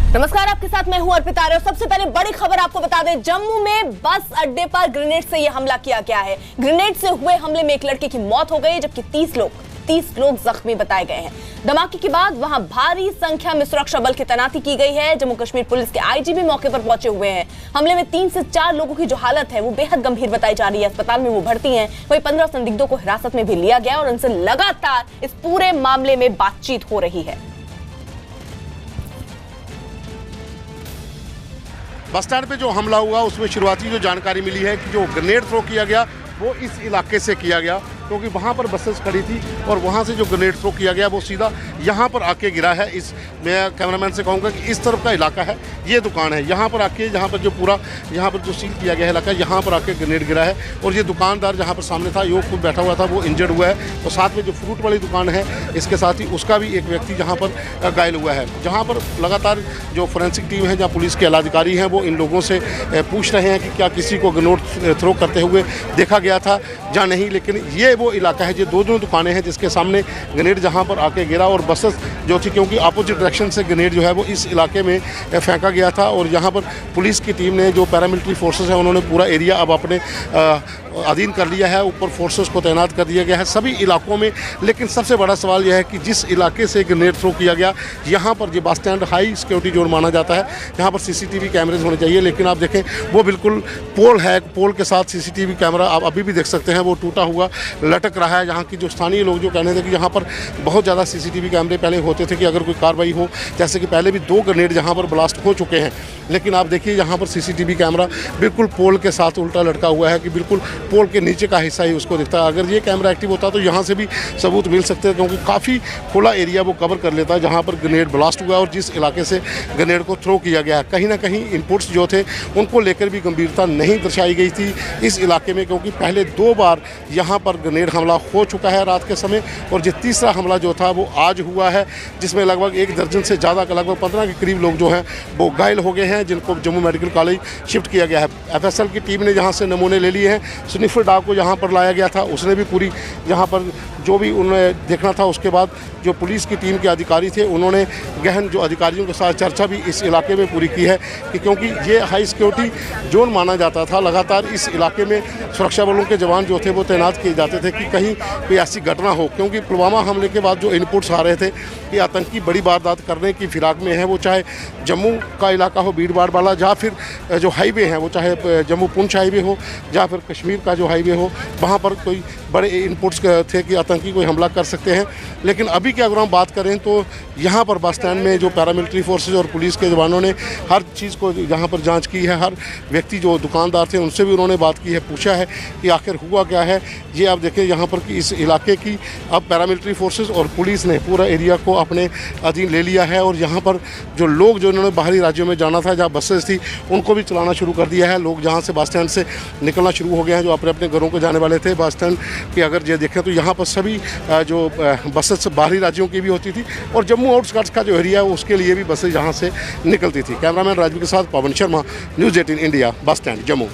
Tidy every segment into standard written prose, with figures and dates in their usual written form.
नमस्कार, आपके साथ मैं हूं अर्पिता आर्य। सबसे पहले बड़ी खबर आपको बता दें, जम्मू में बस अड्डे पर ग्रेनेड से यह हमला किया गया है। ग्रेनेड से हुए हमले में एक लड़के की मौत हो गई, जबकि 30 लोग जख्मी बताए गए हैं। धमाके के बाद वहां भारी संख्या में सुरक्षा बल की तैनाती की गई है। जम्मू कश्मीर पुलिस के आईजी भी मौके पर पहुंचे हुए हैं। हमले में 3 से 4 लोगों की जो हालत है वो बेहद गंभीर बताई जा रही है। अस्पताल में वो भर्ती हैं। वहीं 15 संदिग्धों को हिरासत में भी लिया गया और उनसे लगातार इस पूरे मामले में बातचीत हो रही है। बस स्टैंड पे जो हमला हुआ उसमें शुरुआती जो जानकारी मिली है कि जो ग्रेनेड थ्रो किया गया वो इस इलाके से किया गया, क्योंकि वहाँ पर बसेस खड़ी थी और वहाँ से जो ग्रेनेड थ्रो किया गया वो सीधा यहाँ पर आके गिरा है। मैं कैमरामैन से कहूँगा कि इस तरफ का इलाका है, ये दुकान है, यहाँ पर आके जहाँ पर जो पूरा यहाँ पर जो सील किया गया है इलाका, यहाँ पर आके ग्रेनेड गिरा है। और ये दुकानदार जहाँ पर सामने था, यो खुद बैठा हुआ था, वो इंजर्ड हुआ है। और साथ में जो फ्रूट वाली दुकान है इसके साथ ही उसका भी एक व्यक्ति जहाँ पर घायल हुआ है। जहाँ पर लगातार जो फोरेंसिक टीम है, जहाँ पुलिस के अधिकारी हैं, वो इन लोगों से पूछ रहे हैं कि क्या किसी को ग्रेनेड थ्रो करते हुए देखा गया था या नहीं। लेकिन ये वो इलाका है, ये दो दुकानें हैं जिसके सामने ग्रेनेड जहां पर आके गिरा और बसेस जो थी, क्योंकि अपोजिट डायरेक्शन से ग्रेनेड जो है वो इस इलाके में फेंका गया था। और यहाँ पर पुलिस की टीम ने, जो पैरामिलिट्री फोर्सेस हैं, उन्होंने पूरा एरिया अब अपने अधीन कर लिया है। ऊपर फोर्सेस को तैनात कर दिया गया है सभी इलाकों में। लेकिन सबसे बड़ा सवाल यह है कि जिस इलाके से ग्रेनेड थ्रो किया गया, यहाँ पर जो bus stand high security zone माना जाता है, यहाँ पर सीसीटीवी कैमरेज होने चाहिए। लेकिन आप देखें वो बिल्कुल पोल है, पोल के साथ सीसीटीवी कैमरा आप अभी भी देख सकते हैं, वो टूटा हुआ लटक रहा है। यहाँ की जो स्थानीय लोग जो कहने थे कि यहाँ पर बहुत ज़्यादा सीसीटीवी कैमरे पहले होते थे कि अगर कोई कार्रवाई हो, जैसे कि पहले भी 2 ग्रेनेड यहाँ पर ब्लास्ट हो चुके हैं। लेकिन आप देखिए यहाँ पर सीसीटीवी कैमरा बिल्कुल पोल के साथ उल्टा लटका हुआ है कि बिल्कुल पोल के नीचे का हिस्सा ही उसको दिखता है। अगर ये कैमरा एक्टिव होता तो यहाँ से भी सबूत मिल सकते हैं, क्योंकि काफ़ी खुला एरिया वो कवर कर लेता है जहाँ पर ग्रेनेड ब्लास्ट हुआ और जिस इलाके से ग्रेनेड को थ्रो किया गया। कहीं ना कहीं इनपुट्स जो थे उनको लेकर भी गंभीरता नहीं दर्शाई गई थी इस इलाके में, क्योंकि पहले 2 बार यहाँ पर ग्रेनेड हमला हो चुका है रात के समय। और जो तीसरा हमला जो था वो आज हुआ है, जिसमें लगभग 1 दर्जन से ज़्यादा, लगभग 15 के करीब लोग जो हैं वो घायल हो गए हैं, जिनको जम्मू मेडिकल कॉलेज शिफ्ट किया गया है। एफएसएल की टीम ने जहाँ से नमूने ले लिए हैं, स्निफर डॉग को यहाँ पर लाया गया था, उसने भी पूरी यहाँ पर जो भी उन्होंने देखना था। उसके बाद जो पुलिस की टीम के अधिकारी थे उन्होंने गहन जो अधिकारियों के साथ चर्चा भी इस इलाके में पूरी की है कि क्योंकि ये हाई सिक्योरिटी जोन माना जाता था, लगातार इस इलाके में सुरक्षा बलों के जवान जो थे वो तैनात किए जाते थे कि कहीं कोई ऐसी घटना हो। क्योंकि पुलवामा हमले के बाद जो इनपुट्स आ रहे थे कि आतंकी बड़ी वारदात करने की फिराक में है, वो चाहे जम्मू का इलाका हो, भीड़ भाड़ वाला, या फिर जो हाईवे है वो चाहे जम्मू पुंछ हाईवे हो या फिर कश्मीर का जो हाईवे हो, वहाँ पर कोई बड़े इनपुट्स थे कि आतंकी कोई हमला कर सकते हैं। लेकिन अभी की अगर हम बात करें तो यहाँ पर बस स्टैंड में जो पैरामिलिट्री फोर्सेज और पुलिस के जवानों ने हर चीज़ को यहाँ पर जांच की है। हर व्यक्ति जो दुकानदार थे उनसे भी उन्होंने बात की है, पूछा है कि आखिर हुआ क्या है। ये आप देखें यहाँ पर कि इस इलाके की अब पैरामिलिट्री फोर्सेज और पुलिस ने पूरा एरिया को अपने अधीन ले लिया है। और यहाँ पर जो लोग जो इन्होंने बाहरी राज्यों में जाना था, जहाँ बसेस थी, उनको भी चलाना शुरू कर दिया है। लोग जहाँ से बस स्टैंड से निकलना शुरू हो गए हैं, जो अपने अपने घरों को जाने वाले थे। बस स्टैंड की अगर ये देखें तो यहाँ पर सभी जो बसेस बाहरी राज्यों की भी होती थी और जम्मू आउटस्कर्ट्स का जो एरिया है उसके लिए भी बसें यहाँ से निकलती थी। कैमरामैन राजवी के साथ Pawan Sharma, news 18 India, bus stand Jammu.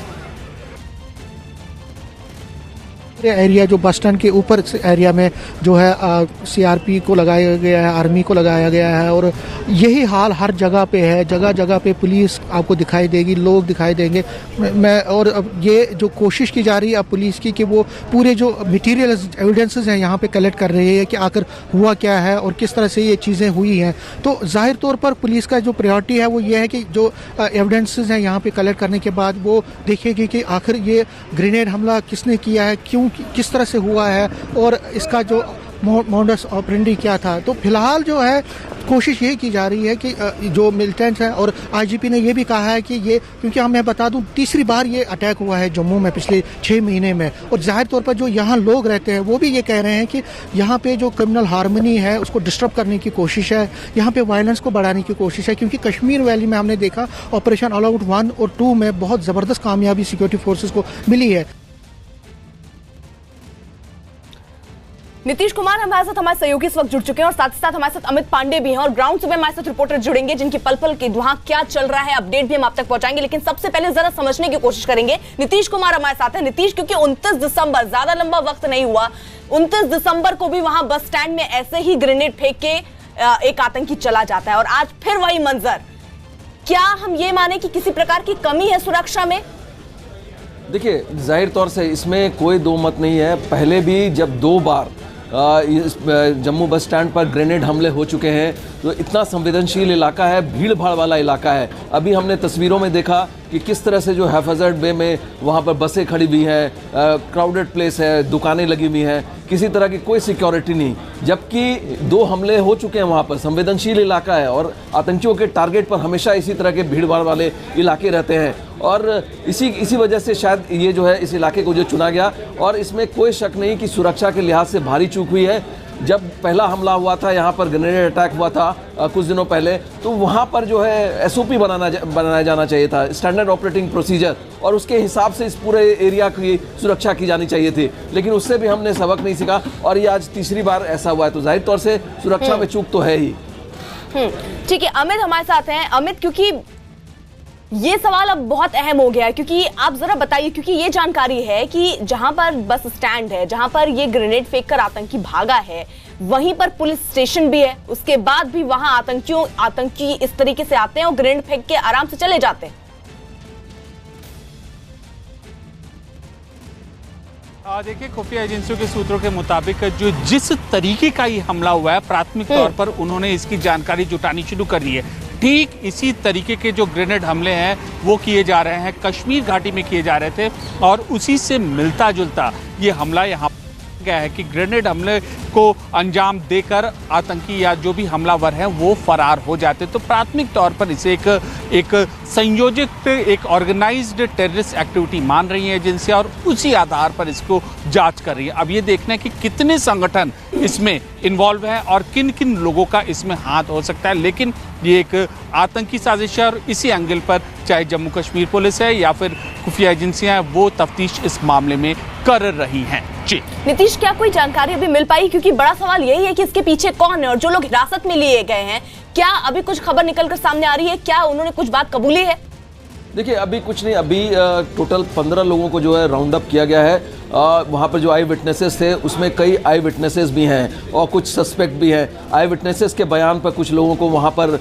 Area जो बस स्टैंड के ऊपर एरिया में जो है सीआरपी को लगाया गया है, आर्मी को लगाया गया है। और यही हाल हर जगह पे है, जगह जगह पे पुलिस आपको दिखाई देगी, लोग दिखाई देंगे। मैं और अब ये जो कोशिश की जा रही है अब पुलिस की कि वो पूरे जो मटेरियल एविडेंसेस हैं यहाँ पे कलेक्ट कर रही है कि आखिर हुआ क्या है और किस तरह से ये चीज़ें हुई हैं। तो जाहिर तौर पर पुलिस का जो प्रायोरिटी है वो ये है कि जो एविडेंसेस हैं यहाँ पे कलेक्ट करने के बाद वो देखेगी कि आखिर ये ग्रेनेड हमला किसने किया है, क्यों, किस तरह से हुआ है और इसका जो मोडस ऑपरेंडी क्या था। तो फिलहाल जो है कोशिश ये की जा रही है कि जो मिलिटेंट्स हैं, और आईजीपी ने ये भी कहा है कि ये, क्योंकि मैं बता दूं तीसरी बार ये अटैक हुआ है जम्मू में पिछले 6 महीने में। और जाहिर तौर पर जो यहाँ लोग रहते हैं वो भी ये कह रहे हैं कि यहाँ पे जो क्रिमिनल हार्मनी है उसको डिस्टर्ब करने की कोशिश है, यहाँ पे वायलेंस को बढ़ाने की कोशिश है। क्योंकि कश्मीर वैली में हमने देखा ऑपरेशन ऑल आउट 1 और 2 में बहुत ज़बरदस्त कामयाबी सिक्योरिटी फोर्सेज को मिली है। नीतीश कुमार हमारे साथ सहयोगी इस वक्त जुड़ चुके हैं और साथ ही साथ हमारे साथ अमित पांडे भी हैं और ग्राउंड से भी हमारे साथ रिपोर्टर जुड़ेंगे, जिनकी पल पल के वहां क्या चल रहा है अपडेट भी हम आप तक पहुंचाएंगे। लेकिन सबसे पहले जरा समझने की कोशिश करेंगे, नीतीश कुमार हमारे साथ है। नीतीश, क्योंकि 29 दिसंबर, ज्यादा लंबा वक्त नहीं हुआ, 29 दिसंबर को भी वहां बस स्टैंड में ऐसे ही ग्रेनेड फेंक के एक आतंकी चला जाता है और आज फिर वही मंजर। क्या हम ये माने कि किसी प्रकार की कमी है सुरक्षा में? देखिए, जाहिर तौर से इसमें कोई दो मत नहीं है। पहले भी जब 2 बार जम्मू बस स्टैंड पर ग्रेनेड हमले हो चुके हैं, तो इतना संवेदनशील इलाका है, भीड़ भाड़ वाला इलाका है। अभी हमने तस्वीरों में देखा कि किस तरह से जो हैफाजत वे में वहाँ पर बसें खड़ी हुई हैं, क्राउडेड प्लेस है, दुकानें लगी हुई हैं, किसी तरह की कोई सिक्योरिटी नहीं। जबकि 2 हमले हो चुके हैं वहाँ पर, संवेदनशील इलाका है और आतंकियों के टारगेट पर हमेशा इसी तरह के भीड़ भाड़ वाले इलाके रहते हैं। और इसी वजह से शायद ये जो है इस इलाके को जो चुना गया। और इसमें कोई शक नहीं कि सुरक्षा के लिहाज से भारी चूक हुई है। जब पहला हमला हुआ था, यहाँ पर ग्रेनेड अटैक हुआ था कुछ दिनों पहले, तो वहाँ पर जो है SOP बनाया जाना चाहिए था, स्टैंडर्ड ऑपरेटिंग प्रोसीजर, और उसके हिसाब से इस पूरे एरिया की सुरक्षा की जानी चाहिए थी। लेकिन उससे भी हमने सबक नहीं सीखा और ये आज तीसरी बार ऐसा हुआ है। तो जाहिर तौर से सुरक्षा में चूक तो है ही। ठीक है, अमित हमारे साथ हैं। अमित, क्योंकि ये सवाल अब बहुत अहम हो गया है, क्योंकि आप जरा बताइए, क्योंकि ये जानकारी है कि जहां पर बस स्टैंड है, जहां पर ये ग्रेनेड फेंककर आतंकी भागा है, वहीं पर पुलिस स्टेशन भी है। उसके बाद भी वहां आतंकी इस तरीके से आते हैं और ग्रेनेड फेंक के आराम से चले जाते हैं। देखिए, खुफिया एजेंसियों के सूत्रों के मुताबिक जिस तरीके का ये हमला हुआ है, प्राथमिक तौर पर उन्होंने इसकी जानकारी जुटानी शुरू कर दी है। ठीक इसी तरीके के जो ग्रेनेड हमले हैं वो किए जा रहे हैं, कश्मीर घाटी में किए जा रहे थे, और उसी से मिलता जुलता ये हमला यहाँ गया है कि ग्रेनेड हमले को अंजाम देकर आतंकी या जो भी हमलावर हैं वो फरार हो जाते। तो प्राथमिक तौर पर इसे एक संयोजित, एक ऑर्गेनाइज्ड टेररिस्ट एक्टिविटी मान रही है एजेंसियां, और उसी आधार पर इसको जांच कर रही है। अब ये देखना है कि कितने संगठन इसमें इन्वॉल्व हैं और किन किन लोगों का इसमें हाथ हो सकता है। लेकिन ये एक आतंकी साजिश है और इसी एंगल पर चाहे जम्मू कश्मीर पुलिस है या फिर खुफिया एजेंसियां हैं, वो तफ्तीश इस मामले में कर रही हैं। जी नीतीश, क्या कोई जानकारी अभी मिल पाई? क्योंकि बड़ा सवाल यही है कि इसके पीछे कौन है और जो लोग हिरासत में लिए गए हैं, क्या अभी कुछ खबर निकलकर सामने आ रही है? क्या उन्होंने कुछ बात कबूली है? देखिए, अभी कुछ नहीं। अभी टोटल 15 लोगों को जो है राउंड अप किया गया है। वहाँ पर जो आई विटनेसेस थे उसमें कई आई विटनेसेस भी हैं और कुछ सस्पेक्ट भी हैं। आई विटनेसेस के बयान पर कुछ लोगों को वहाँ पर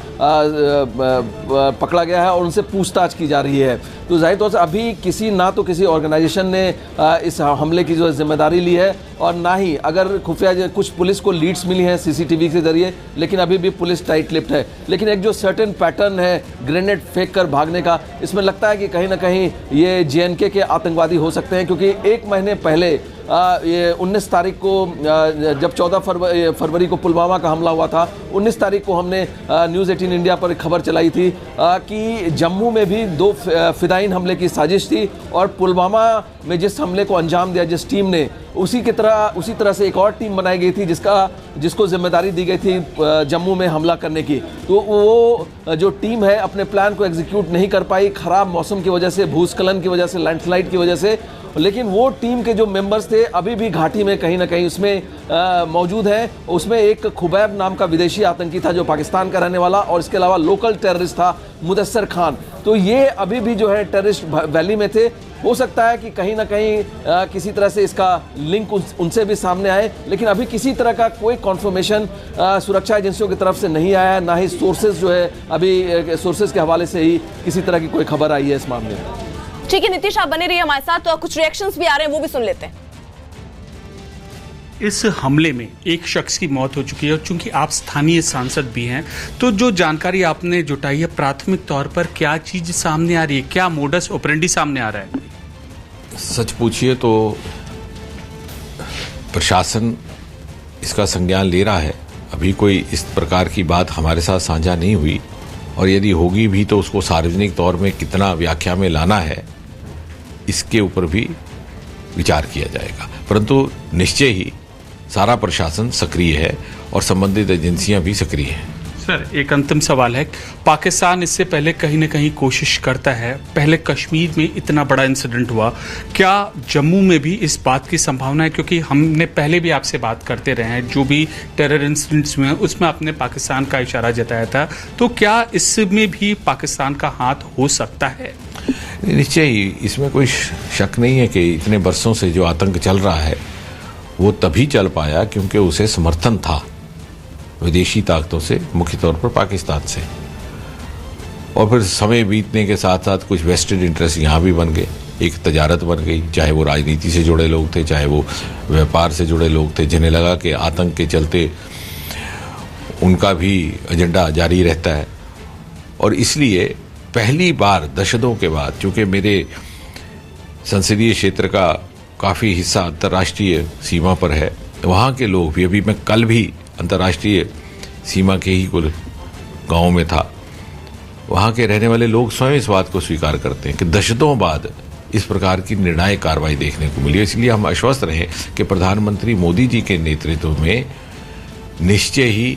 पकड़ा गया है और उनसे पूछताछ की जा रही है। तो जाहिर तौर से अभी किसी ऑर्गेनाइजेशन ने इस हमले की जो जिम्मेदारी ली है, और ना ही अगर खुफिया कुछ पुलिस को लीड्स मिली हैं CCTV के जरिए, लेकिन अभी भी पुलिस टाइट लिप्ड है। लेकिन एक जो सर्टेन पैटर्न है ग्रेनेड फेंक कर भागने का, इसमें लगता है कि कहीं ना कहीं ये JNK के आतंकवादी हो सकते हैं। क्योंकि 1 महीने पहले ये 19 तारीख को जब 14 फरवरी को पुलवामा का हमला हुआ था, 19 तारीख को हमने न्यूज़ 18 इंडिया पर खबर चलाई थी कि जम्मू में भी 2 फिदाइन हमले की साजिश थी, और पुलवामा में जिस हमले को अंजाम दिया जिस टीम ने, उसी तरह से एक और टीम बनाई गई थी जिसको जिम्मेदारी दी गई थी जम्मू में हमला करने की। तो वो जो टीम है अपने प्लान को एग्जीक्यूट नहीं कर पाई, ख़राब मौसम की वजह से, भूस्खलन की वजह से, लैंडस्लाइड की वजह से। लेकिन वो टीम के जो मेंबर्स थे अभी भी घाटी में कहीं ना कहीं उसमें मौजूद हैं। उसमें एक खुबैब नाम का विदेशी आतंकी था जो पाकिस्तान का रहने वाला, और इसके अलावा लोकल टेररिस्ट था मुदस्सर खान। तो ये अभी भी जो है टेररिस्ट वैली में थे। हो सकता है कि कहीं ना कहीं किसी तरह से इसका लिंक उनसे भी सामने आए, लेकिन अभी किसी तरह का कोई कॉन्फर्मेशन सुरक्षा एजेंसियों की तरफ से नहीं आया, ना ही सोर्सेज जो है अभी सोर्सेज के हवाले से ही किसी तरह की कोई खबर आई है इस मामले में। ठीक है नीतीश, आप बने रहिए हमारे साथ, तो कुछ रिएक्शंस भी आ रहे हैं, वो भी सुन लेते हैं। इस हमले में एक शख्स की मौत हो चुकी है, और चूंकि आप स्थानीय सांसद भी हैं, तो जो जानकारी आपने जुटाई है, प्राथमिक तौर पर क्या चीज सामने आ रही है? क्या मोडस ऑपरेंडी सामने आ रहा है? सच पूछिए तो प्रशासन इसका संज्ञान ले रहा है। अभी कोई इस प्रकार की बात हमारे साथ साझा नहीं हुई, और यदि होगी भी तो उसको सार्वजनिक तौर में कितना व्याख्या में लाना है, इसके ऊपर भी विचार किया जाएगा। परंतु निश्चय ही सारा प्रशासन सक्रिय है और संबंधित एजेंसियां भी सक्रिय हैं। सर, एक अंतिम सवाल है। पाकिस्तान इससे पहले कहीं ना कहीं कोशिश करता है, पहले कश्मीर में इतना बड़ा इंसिडेंट हुआ, क्या जम्मू में भी इस बात की संभावना है? क्योंकि हमने पहले भी आपसे बात करते रहे हैं, जो भी टेरर इंसिडेंट्स हुए हैं उसमें आपने पाकिस्तान का इशारा जताया था, तो क्या इसमें भी पाकिस्तान का हाथ हो सकता है? निश्चय ही, इसमें कोई शक नहीं है कि इतने बरसों से जो आतंक चल रहा है वो तभी चल पाया क्योंकि उसे समर्थन था विदेशी ताकतों से, मुख्य तौर पर पाकिस्तान से। और फिर समय बीतने के साथ साथ कुछ वेस्टेड इंटरेस्ट यहाँ भी बन गए, एक तजारत बन गई, चाहे वो राजनीति से जुड़े लोग थे, चाहे वो व्यापार से जुड़े लोग थे, जिन्हें लगा कि आतंक के चलते उनका भी एजेंडा जारी रहता है। और इसलिए पहली बार दशकों के बाद, चूँकि मेरे संसदीय क्षेत्र का काफ़ी हिस्सा अंतर्राष्ट्रीय सीमा पर है, वहाँ के लोग भी, अभी मैं कल भी अंतर्राष्ट्रीय सीमा के ही कुल गाँव में था, वहाँ के रहने वाले लोग स्वयं इस बात को स्वीकार करते हैं कि दशकों बाद इस प्रकार की निर्णायक कार्रवाई देखने को मिली। इसलिए हम आश्वस्त रहे कि प्रधानमंत्री मोदी जी के नेतृत्व में निश्चय ही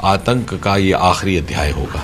आतंक का ये आखिरी अध्याय होगा।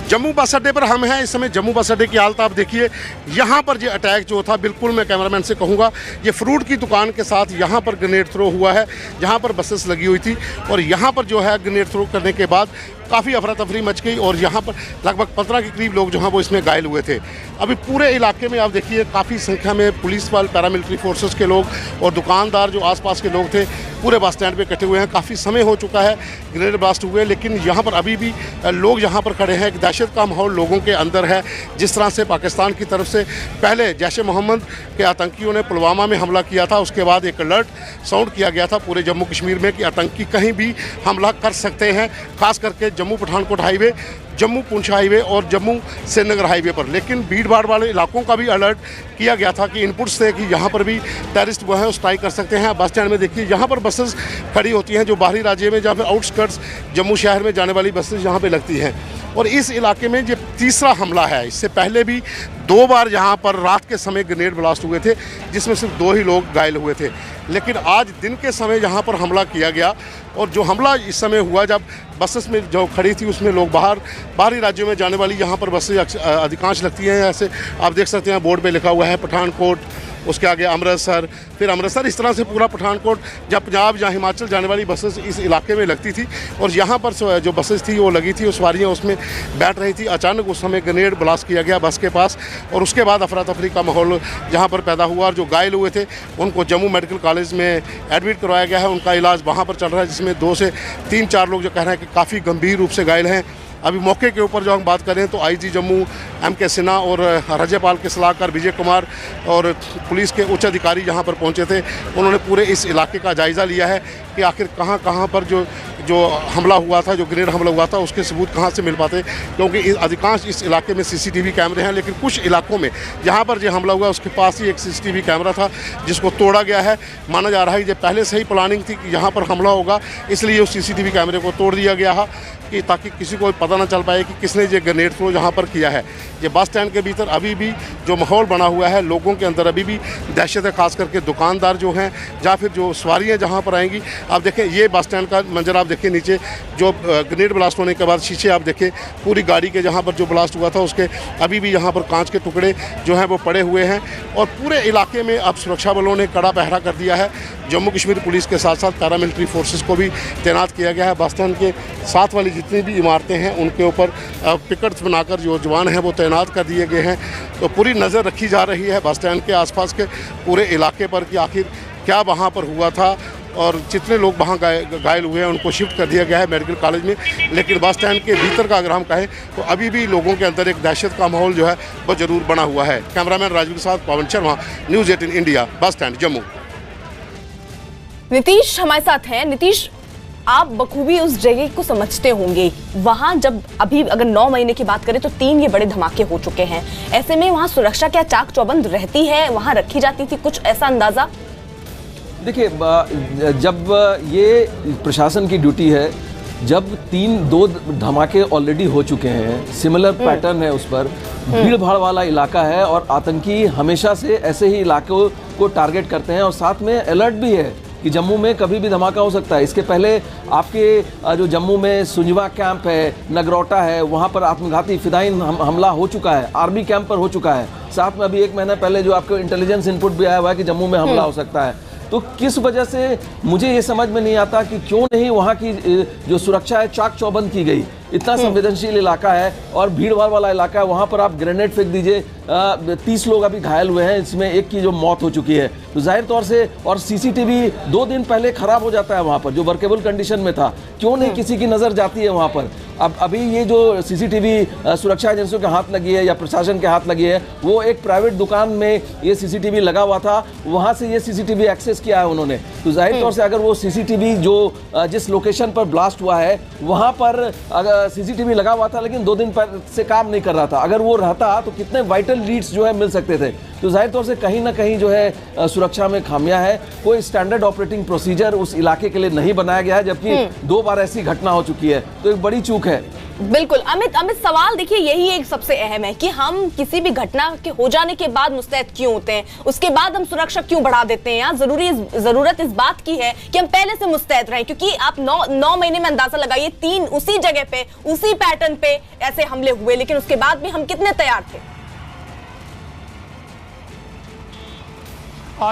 जम्मू बस अड्डे पर हम हैं इस समय। जम्मू बस अड्डे की हालत आप देखिए। यहाँ पर ये अटैक जो था, बिल्कुल मैं कैमरामैन से कहूँगा, ये फ्रूट की दुकान के साथ यहाँ पर ग्रेनेड थ्रो हुआ है, जहाँ पर बसेस लगी हुई थी, और यहाँ पर जो है ग्रेनेड थ्रो करने के बाद काफ़ी अफरा तफरी मच गई, और यहाँ पर लगभग 15 के करीब लोग जो हैं वो इसमें घायल हुए थे। अभी पूरे इलाके में आप देखिए काफ़ी संख्या में पुलिस वाले, पैरामिलिट्री फोर्सेस के लोग और दुकानदार जो आसपास के लोग थे पूरे बस स्टैंड पे इकट्ठे हुए हैं। काफ़ी समय हो चुका है ग्रेनेड ब्लास्ट हुए, लेकिन यहाँ पर अभी भी लोग यहाँ पर खड़े हैं। एक दहशत का माहौल लोगों के अंदर है। जिस तरह से पाकिस्तान की तरफ से पहले जैश-ए-मोहम्मद के आतंकियों ने पुलवामा में हमला किया था, उसके बाद एक अलर्ट साउंड किया गया था पूरे जम्मू कश्मीर में कि आतंकी कहीं भी हमला कर सकते हैं, खास करके जम्मू पठानकोट हाईवे, जम्मू पुंछ हाईवे और जम्मू श्रीनगर हाईवे पर। लेकिन भीड़ भाड़ वाले इलाकों का भी अलर्ट किया गया था कि इनपुट्स थे कि यहाँ पर भी टेररिस्ट वो है स्ट्राइक कर सकते हैं। बस स्टैंड में देखिए यहाँ पर बसेस खड़ी होती हैं जो बाहरी राज्य में या फिर आउटस्कर्ट्स जम्मू शहर में जाने वाली बसेस यहाँ पे लगती हैं। और इस इलाके में ये तीसरा हमला है। इससे पहले भी 2 बार यहाँ पर रात के समय ग्रेनेड ब्लास्ट हुए थे, जिसमें सिर्फ 2 ही लोग घायल हुए थे। लेकिन आज दिन के समय यहाँ पर हमला किया गया, और जो हमला इस समय हुआ जब बसेस में जो खड़ी थी उसमें लोग बाहरी राज्यों में जाने वाली यहाँ पर बसेस अधिकांश लगती हैं। ऐसे आप देख सकते हैं बोर्ड पे लिखा हुआ है पठानकोट, उसके आगे अमृतसर, फिर अमृतसर, इस तरह से पूरा पठानकोट जब पंजाब या हिमाचल जाने वाली बसेस इस इलाके में लगती थी। और यहाँ पर जो बसेस थी वो लगी थी, सवारियाँ उसमें बैठ रही थी। अचानक उस समय ग्रेनेड ब्लास्ट किया गया बस के पास, और उसके बाद अफरा तफरी का माहौल यहाँ पर पैदा हुआ। और जो घायल हुए थे उनको जम्मू मेडिकल कॉलेज में एडमिट करवाया गया है, उनका इलाज वहाँ पर चल रहा है, जिसमें 2 से 3-4 लोग जो कह रहे हैं कि काफ़ी गंभीर रूप से घायल हैं। अभी मौके के ऊपर जो हम बात करें तो आईजी जम्मू M.K. सिन्हा और राज्यपाल के सलाहकार विजय कुमार और पुलिस के उच्च अधिकारी यहाँ पर पहुँचे थे। उन्होंने पूरे इस इलाके का जायज़ा लिया है कि आखिर कहाँ पर जो हमला हुआ था, जो ग्रेनेड हमला हुआ था, उसके सबूत कहाँ से मिल पाते, क्योंकि अधिकांश इस इलाके में CCTV कैमरे हैं। लेकिन कुछ इलाकों में जहाँ पर जो हमला हुआ उसके पास ही एक CCTV कैमरा था जिसको तोड़ा गया है। माना जा रहा है ये पहले से ही प्लानिंग थी कि यहाँ पर हमला होगा, इसलिए उस CCTV कैमरे को तोड़ दिया गया है कि ताकि किसी को पता ना चल पाए कि किसने ये ग्रेनेड थ्रो यहाँ पर किया है। ये बस स्टैंड के भीतर अभी भी जो माहौल बना हुआ है, लोगों के अंदर अभी भी दहशत है, खास करके दुकानदार जो हैं या फिर जो सवारियाँ जहाँ पर आएंगी। आप देखें ये बस स्टैंड का मंजर, आप देखिए नीचे जो ग्रेनेड ब्लास्ट होने के बाद शीशे आप देखें पूरी गाड़ी के जहाँ पर जो ब्लास्ट हुआ था उसके अभी भी यहाँ पर कांच के टुकड़े जो हैं वो पड़े हुए हैं। और पूरे इलाके में अब सुरक्षा बलों ने कड़ा पहरा कर दिया है। जम्मू कश्मीर पुलिस के साथ साथ पैरामिलिट्री फोर्सेस को भी तैनात किया गया है। बस स्टैंड के साथ वाली जितनी भी इमारतें हैं उनके ऊपर पिकेट्स बनाकर जो जवान हैं वो तैनात कर दिए गए हैं। तो पूरी नज़र रखी जा रही है बस स्टैंड के आसपास के पूरे इलाके पर कि आखिर क्या वहाँ पर हुआ था, और जितने लोग वहाँ घायल हुए हैं उनको शिफ्ट कर दिया गया है मेडिकल कॉलेज में। लेकिन बस स्टैंड के भीतर का अगर हम कहें तो अभी भी लोगों के अंदर एक दहशत का माहौल जो है वो ज़रूर बना हुआ है। कैमरामैन राजू के साथ Pawan Sharma, news 18 India, bus stand Jammu. Nitish हमारे साथ हैं। नीतीश, आप बखूबी उस जगह को समझते होंगे। वहां जब अभी अगर 9 महीने की बात करें तो 3 ये बड़े धमाके हो चुके हैं। ऐसे में वहां सुरक्षा क्या चाक चौबंद रहती है, वहां रखी जाती थी, कुछ ऐसा अंदाजा? देखिए, जब ये प्रशासन की ड्यूटी है, जब 2 धमाके ऑलरेडी हो चुके हैं, सिमिलर पैटर्न है उस पर, भीड़ भाड़ वाला इलाका है और आतंकी हमेशा से ऐसे ही इलाकों को टारगेट करते हैं, और साथ में अलर्ट भी है कि जम्मू में कभी भी धमाका हो सकता है। इसके पहले आपके जो जम्मू में सुंजवा कैंप है, नगरोटा है, वहाँ पर आत्मघाती फिदाइन हमला हो चुका है, आर्मी कैंप पर हो चुका है। साथ में अभी 1 महीना पहले जो आपको इंटेलिजेंस इनपुट भी आया हुआ है कि जम्मू में हमला हो सकता है। तो किस वजह से मुझे ये समझ में नहीं आता कि क्यों नहीं वहाँ की जो सुरक्षा है चाक चौबंद की गई। इतना संवेदनशील इलाका है और भीड़ भाड़ वाला इलाका है, वहां पर आप ग्रेनेड फेंक दीजिए। 30 लोग अभी घायल हुए हैं, इसमें एक की जो मौत हो चुकी है। तो जाहिर तौर से, और सीसीटीवी 2 दिन पहले खराब हो जाता है वहां पर, जो वर्केबल कंडीशन में था, क्यों नहीं किसी की नजर जाती है वहां पर। अब अभी ये जो सीसीटीवी सुरक्षा एजेंसियों के हाथ लगी है या प्रशासन के हाथ लगी है, वो एक प्राइवेट दुकान में ये सीसीटीवी लगा हुआ था, वहां से ये सीसीटीवी एक्सेस किया है उन्होंने। तो जाहिर तौर से अगर वो सीसीटीवी जो जिस लोकेशन पर ब्लास्ट हुआ है वहां पर अगर सीसीटीवी लगा हुआ था लेकिन 2 दिन से काम नहीं कर रहा था, अगर वो रहता तो कितने वाइटल लीड्स जो है मिल सकते थे। तो जाहिर तौर से कहीं ना कहीं जो है सुरक्षा में खामियां है। कोई स्टैंडर्ड ऑपरेटिंग प्रोसीजर उस इलाके के लिए नहीं बनाया गया है, जबकि 2 बार ऐसी घटना हो चुकी है, तो एक बड़ी चूक है। बिल्कुल अमित, सवाल देखिए यही एक सबसे अहम है कि हम किसी भी घटना के हो जाने के बाद मुस्तैद क्यों होते हैं, उसके बाद हम सुरक्षा क्यों बढ़ा देते हैं। यहाँ जरूरत इस बात की है कि हम पहले से मुस्तैद रहें, क्योंकि आप 9 महीने में अंदाजा लगाइए, 3 उसी जगह पे उसी पैटर्न पे ऐसे हमले हुए, लेकिन उसके बाद भी हम कितने तैयार थे।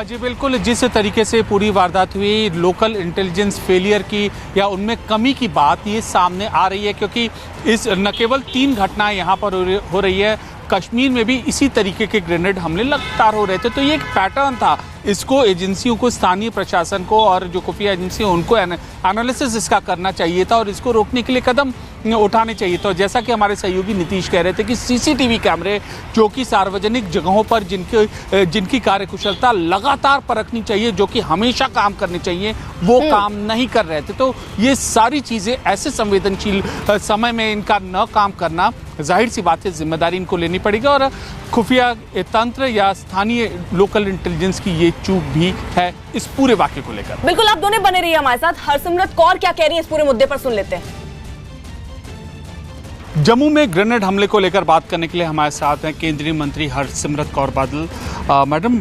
जी बिल्कुल, जिस तरीके से पूरी वारदात हुई, लोकल इंटेलिजेंस फेलियर की या उनमें कमी की बात ये सामने आ रही है, क्योंकि इस न केवल 3 घटनाएं यहाँ पर हो रही है, कश्मीर में भी इसी तरीके के ग्रेनेड हमले लगातार हो रहे थे। तो ये एक पैटर्न था, इसको एजेंसियों को, स्थानीय प्रशासन को और जो खुफिया एजेंसियां उनको एनालिसिस इसका करना चाहिए था और इसको रोकने के लिए कदम उठाने चाहिए। तो जैसा कि हमारे सहयोगी नीतीश कह रहे थे कि सीसीटीवी कैमरे जो कि सार्वजनिक जगहों पर जिनकी कार्यकुशलता लगातार परखनी चाहिए, जो कि हमेशा काम करने चाहिए, वो काम नहीं कर रहे थे। तो ये सारी चीज़ें ऐसे संवेदनशील समय में इनका न काम करना, जाहिर सी बात है जिम्मेदारी इनको लेनी पड़ेगी और खुफिया तंत्र या स्थानीय लोकल इंटेलिजेंस की ये चूक भी है इस पूरे वाक्य को लेकर। बिल्कुल, आप दोनों बने रहिए हमारे साथ। हरसिमरत कौर क्या कह रही है इस पूरे मुद्दे पर, सुन लेते हैं। जम्मू में ग्रेनेड हमले को लेकर बात करने के लिए हमारे साथ हैं केंद्रीय मंत्री हरसिमरत कौर बादल। मैडम,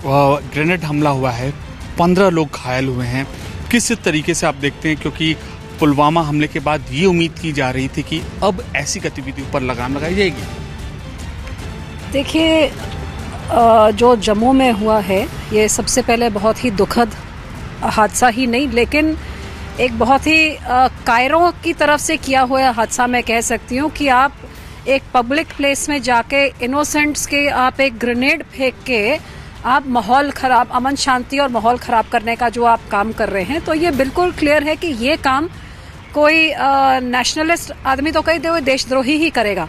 ग्रेनेड हमला हुआ है, 15 लोग घायल हुए हैं, किस तरीके से आप देखते हैं, क्योंकि पुलवामा हमले के बाद ये उम्मीद की जा रही थी कि अब ऐसी गतिविधियों पर लगाम लगाई जाएगी। देखिए, जो जम्मू में हुआ है ये सबसे पहले बहुत ही दुखद हादसा ही नहीं, लेकिन एक बहुत ही कायरों की तरफ से किया हुआ हादसा मैं कह सकती हूँ कि आप एक पब्लिक प्लेस में जाके इनोसेंट्स के आप एक ग्रेनेड फेंक के आप माहौल ख़राब, अमन शांति और माहौल ख़राब करने का जो आप काम कर रहे हैं, तो ये बिल्कुल क्लियर है कि ये काम कोई नेशनलिस्ट आदमी तो कहीं हुए देशद्रोही ही करेगा।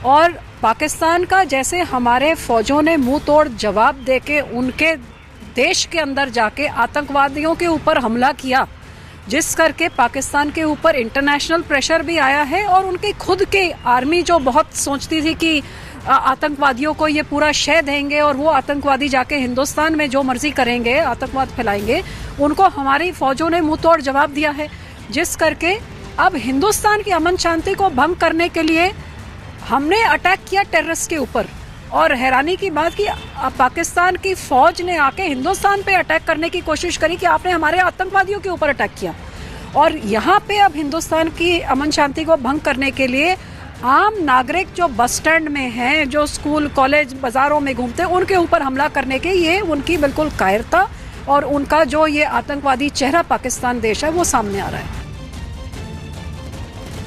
और पाकिस्तान का जैसे हमारे फौजों ने मुंह तोड़ जवाब देके उनके देश के अंदर जाके आतंकवादियों के ऊपर हमला किया, जिस करके पाकिस्तान के ऊपर इंटरनेशनल प्रेशर भी आया है और उनकी खुद की आर्मी जो बहुत सोचती थी कि आतंकवादियों को ये पूरा शय देंगे और वो आतंकवादी जाके हिंदुस्तान में जो मर्जी करेंगे, आतंकवाद फैलाएंगे, उनको हमारी फौजों ने मुंह तोड़ जवाब दिया है, जिस करके अब हिंदुस्तान की अमन शांति को भंग करने के लिए हमने अटैक किया टेररिस्ट के ऊपर। और हैरानी की बात कि पाकिस्तान की फौज ने आके हिंदुस्तान पे अटैक करने की कोशिश करी कि आपने हमारे आतंकवादियों के ऊपर अटैक किया। और यहाँ पे अब हिंदुस्तान की अमन शांति को भंग करने के लिए आम नागरिक जो बस स्टैंड में हैं, जो स्कूल कॉलेज बाजारों में घूमते हैं, उनके ऊपर हमला करने के ये उनकी बिल्कुल कायरता और उनका जो ये आतंकवादी चेहरा पाकिस्तान देश है वो सामने आ रहा है।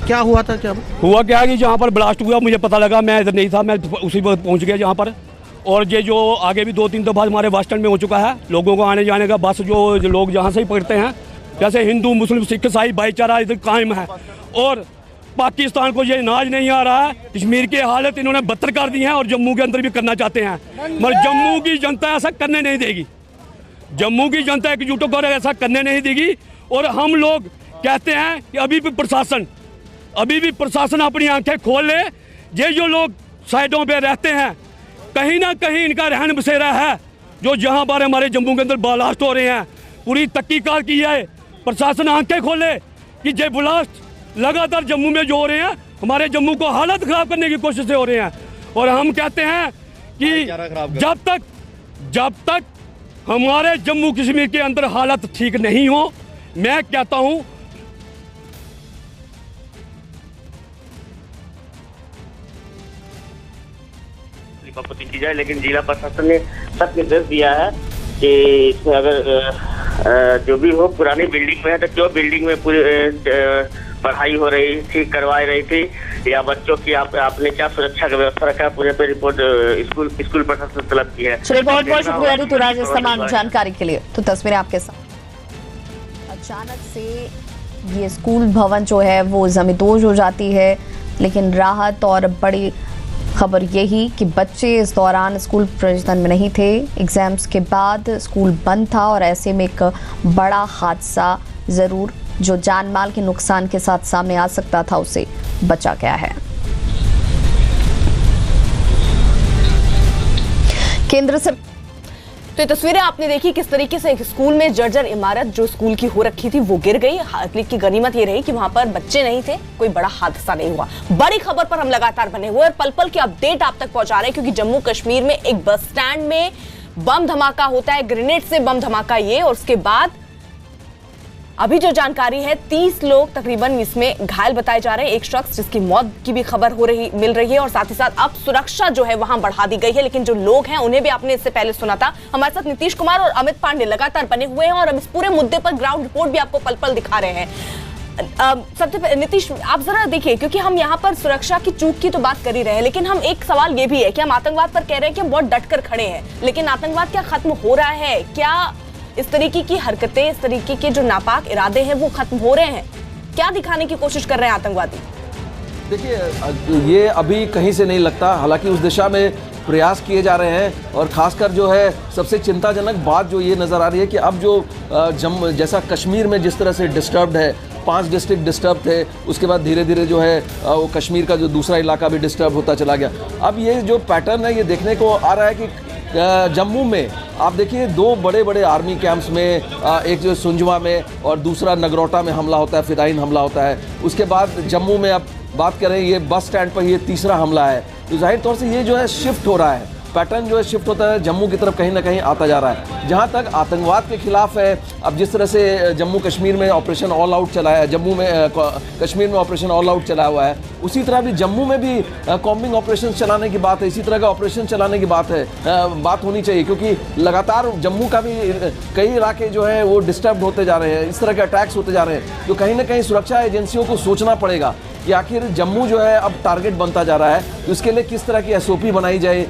क्या हुआ था, क्या हुआ क्या कि जहाँ पर ब्लास्ट हुआ मुझे पता लगा, मैं इधर नहीं था, मैं उसी वक्त पहुँच गया जहाँ पर। और ये जो आगे भी 2-3 दफा हमारे बस स्टैंड में हो चुका है, लोगों को आने जाने का बस जो लोग जहाँ से ही पकड़ते हैं, जैसे हिंदू मुस्लिम सिख ईसाई भाईचारा इधर कायम है। और पाकिस्तान को ये नाज नहीं आ रहा है, कश्मीर की हालत इन्होंने बदतर कर दी है और जम्मू के अंदर भी करना चाहते हैं, मगर जम्मू की जनता ऐसा करने नहीं देगी। जम्मू की जनता एकजुट होकर ऐसा करने नहीं देगी। और हम लोग कहते हैं कि अभी भी प्रशासन अपनी आंखें खोल ले। ये जो लोग साइडों पे रहते हैं, कहीं ना कहीं इनका रहन बसेरा है, जो जहां पर हमारे जम्मू के अंदर ब्लास्ट हो रहे हैं, पूरी तहकीकात की है, प्रशासन आंखें खोले कि ये ब्लास्ट लगातार जम्मू में जो हो रहे हैं, हमारे जम्मू को हालत खराब करने की कोशिश हो रहे हैं। और हम कहते हैं कि जब तक हमारे जम्मू कश्मीर के अंदर हालत ठीक नहीं हो, मैं कहता हूं की जाए, लेकिन जिला प्रशासन ने सख्त निर्देश दिया है कि इसमें अगर जो भी हो पुरानी बिल्डिंग में है तो जो बिल्डिंग में पढ़ाई हो रही थी, करवाई रही थी, या बच्चों की आपने क्या सुरक्षा की व्यवस्था रखा है, पूरे पे रिपोर्ट स्कूल प्रशासन से तलब की है। चलिए, बहुत बहुत शुक्रिया ऋतुराज इस तमाम जानकारी के लिए। तो तस्वीरें आपके साथ। अचानक से ये स्कूल भवन जो है वो जमींदोज हो जाती है, लेकिन राहत और बड़ी खबर यही कि बच्चे इस दौरान स्कूल परिसर में नहीं थे। एग्जाम्स के बाद स्कूल बंद था और ऐसे में एक बड़ा हादसा जरूर जो जान माल के नुकसान के साथ सामने आ सकता था उसे बचा गया है। केंद्र सरकार, तो ये तस्वीरें आपने देखी किस तरीके से एक स्कूल में जर्जर इमारत जो स्कूल की हो रखी थी वो गिर गई। हालांकि की गनीमत ये रही कि वहां पर बच्चे नहीं थे, कोई बड़ा हादसा नहीं हुआ। बड़ी खबर पर हम लगातार बने हुए और पल पल के अपडेट आप तक पहुंचा रहे हैं, क्योंकि जम्मू कश्मीर में एक बस स्टैंड में बम धमाका होता है, ग्रेनेड से बम धमाका ये, और उसके बाद अभी जो जानकारी है 30 लोग तकरीबन इसमें घायल बताए जा रहे हैं। एक शख्स जिसकी मौत की भी खबर मिल रही है और साथ ही साथ अब सुरक्षा जो है वहां बढ़ा दी गई है। लेकिन जो लोग हैं उन्हें भी आपने इससे पहले सुना था। हमारे साथ नीतीश कुमार और अमित पांडे लगातार बने हुए हैं और हम इस पूरे मुद्दे पर ग्राउंड रिपोर्ट भी आपको पल पल दिखा रहे हैं। सबसे पहले नीतीश आप जरा देखिए, क्योंकि हम यहाँ पर सुरक्षा की चूक की तो बात कर ही रहे हैं, लेकिन हम एक सवाल ये भी है कि हम आतंकवाद पर कह रहे हैं कि हम बहुत डट कर खड़े हैं, लेकिन आतंकवाद क्या खत्म हो रहा है? क्या इस तरीके की हरकतें, इस तरीके के जो नापाक इरादे हैं वो खत्म हो रहे हैं? क्या दिखाने की कोशिश कर रहे हैं आतंकवादी? देखिए, ये अभी कहीं से नहीं लगता, हालांकि उस दिशा में प्रयास किए जा रहे हैं। और खासकर जो है सबसे चिंताजनक बात जो ये नज़र आ रही है कि अब जो जैसा कश्मीर में जिस तरह से डिस्टर्ब्ड है, 5 डिस्ट्रिक्ट डिस्टर्ब थे, उसके बाद धीरे धीरे जो है वो कश्मीर का जो दूसरा इलाका भी डिस्टर्ब होता चला गया। अब ये जो पैटर्न है ये देखने को आ रहा है कि जम्मू में आप देखिए 2 बड़े बड़े आर्मी कैंप्स में, एक जो सुंजवा में और दूसरा नगरोटा में हमला होता है, फिदाइन हमला होता है। उसके बाद जम्मू में अब बात करें ये बस स्टैंड पर ये तीसरा हमला है। तो जाहिर तौर से ये जो है शिफ्ट हो रहा है, पैटर्न जो है शिफ्ट होता है जम्मू की तरफ, कहीं ना कहीं आता जा रहा है। जहां तक आतंकवाद के खिलाफ है, अब जिस तरह से जम्मू कश्मीर में ऑपरेशन ऑल आउट चलाया है, जम्मू में कश्मीर में ऑपरेशन ऑल आउट चलाया हुआ है, उसी तरह भी जम्मू में भी कॉम्बिंग ऑपरेशन चलाने की बात है, इसी तरह का ऑपरेशन चलाने की बात है, बात होनी चाहिए, क्योंकि लगातार जम्मू का भी कई इलाके जो है वो डिस्टर्ब होते जा रहे हैं, इस तरह के अटैक्स होते जा रहे हैं। तो कहीं ना कहीं सुरक्षा एजेंसियों को सोचना पड़ेगा कि आखिर जम्मू जो है अब टारगेट बनता जा रहा है, तो इसके लिए किस तरह की SOP बनाई जाए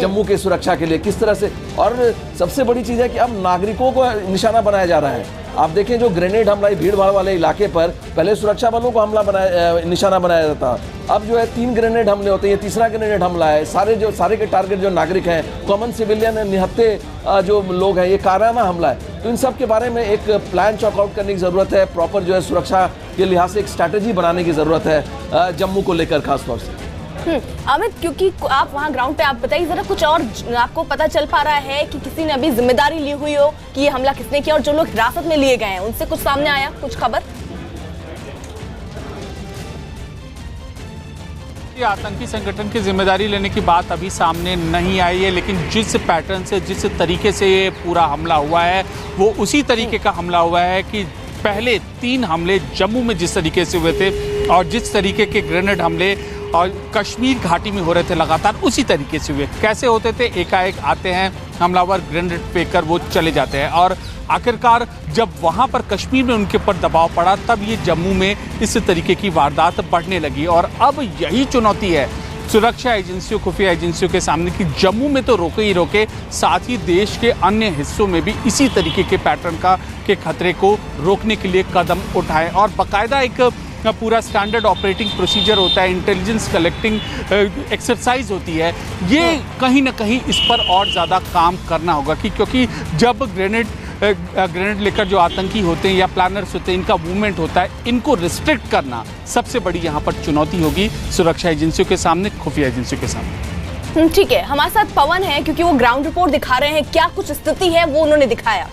जम्मू के सुरक्षा के लिए, किस तरह से। और सबसे बड़ी चीज़ है कि अब नागरिकों को निशाना बनाया जा रहा है। आप देखें जो ग्रेनेड हमला भीड़ भाड़ वाले इलाके पर पहले सुरक्षा बलों को निशाना बनाया जाता, अब जो है 3 ग्रेनेड हमले होते हैं, ये तीसरा ग्रेनेड हमला है। सारे के टारगेट जो नागरिक हैं, कॉमन सिविलियन है, निहत्थे जो लोग हैं, ये काराना हमला है। तो इन सब के बारे में एक प्लान चॉकआउट करने की ज़रूरत है, प्रॉपर जो है सुरक्षा के लिहाज से एक स्ट्रैटेजी बनाने की ज़रूरत है जम्मू को लेकर खासतौर से। अमित, क्योंकि आप वहाँ ग्राउंड पे, आप बताइए जरा, कुछ और आपको पता चल पा रहा है कि किसी ने अभी जिम्मेदारी ली हुई हो कि ये हमला किसने किया, और जो लोग हिरासत में लिए गए हैं उनसे कुछ सामने आया, कुछ खबर? आतंकी संगठन की जिम्मेदारी लेने की बात अभी सामने नहीं आई है, लेकिन जिस पैटर्न से, जिस तरीके से ये पूरा हमला हुआ है वो उसी तरीके का हमला हुआ है कि पहले 3 हमले जम्मू में जिस तरीके से हुए थे और जिस तरीके के ग्रेनेड हमले और कश्मीर घाटी में हो रहे थे लगातार उसी तरीके से हुए। कैसे होते थे? एकाएक आते हैं हमलावर, ग्रेनेड फेंककर वो चले जाते हैं, और आखिरकार जब वहाँ पर कश्मीर में उनके ऊपर दबाव पड़ा तब ये जम्मू में इस तरीके की वारदात बढ़ने लगी। और अब यही चुनौती है सुरक्षा एजेंसियों, खुफिया एजेंसियों के सामने कि जम्मू में तो रोके ही रोके, साथ ही देश के अन्य हिस्सों में भी इसी तरीके के पैटर्न के खतरे को रोकने के लिए कदम उठाएं। और बाकायदा एक पूरा स्टैंडर्ड ऑपरेटिंग प्रोसीजर होता है, इंटेलिजेंस कलेक्टिंग एक्सरसाइज होती है। ये कहीं ना कहीं इस पर और ज़्यादा काम करना होगा क्योंकि जब ग्रेनेड लेकर जो आतंकी होते हैं या प्लानर्स होते हैं, इनका मूवमेंट होता है, इनको रिस्ट्रिक्ट करना सबसे बड़ी यहाँ पर चुनौती होगी सुरक्षा एजेंसियों के सामने, खुफिया एजेंसियों के सामने। ठीक है, हमारे साथ पवन है क्योंकि वो ग्राउंड रिपोर्ट दिखा रहे हैं, क्या कुछ स्थिति है वो उन्होंने दिखाया।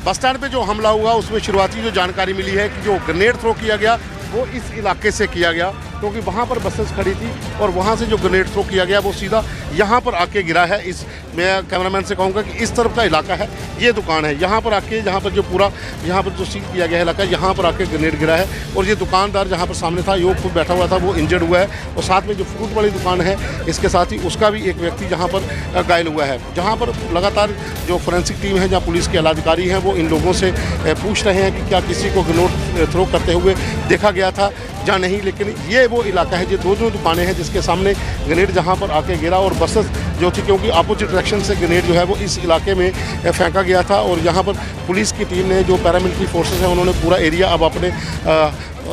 बस स्टैंड पे जो हमला हुआ उसमें शुरुआती जो जानकारी मिली है कि जो ग्रेनेड थ्रो किया गया वो इस इलाके से किया गया क्योंकि वहाँ पर बसेस खड़ी थी और वहाँ से जो ग्रेनेड थ्रो किया गया वो सीधा यहाँ पर आके गिरा है। इस मैं कैमरामैन से कहूँगा कि इस तरफ का इलाका है, ये दुकान है, यहाँ पर आके जहाँ पर जो पूरा यहाँ पर जो सील किया गया है इलाका, यहाँ पर आके ग्रेनेड गिरा है और ये दुकानदार जहाँ पर सामने था, यो खुद बैठा हुआ था, वो इंजर्ड हुआ है और साथ में जो फ्रूट वाली दुकान है इसके साथ ही उसका भी एक व्यक्ति जहाँ पर घायल हुआ है। जहाँ पर लगातार जो फोरेंसिक टीम है, जहाँ पुलिस के अधिकारी हैं, वो इन लोगों से पूछ रहे हैं कि क्या किसी को ग्रेनेड थ्रो करते हुए देखा गया था या नहीं। लेकिन ये वो इलाका है, ये दो दुकानें हैं जिसके सामने ग्रेनेड जहाँ पर आके गिरा और बसेस जो थी, क्योंकि अपोजिट डायरेक्शन से ग्रेनेड जो है वो इस इलाके में फेंका गया था और यहाँ पर पुलिस की टीम ने, जो पैरामिलिट्री फोर्सेस हैं, उन्होंने पूरा एरिया अब अपने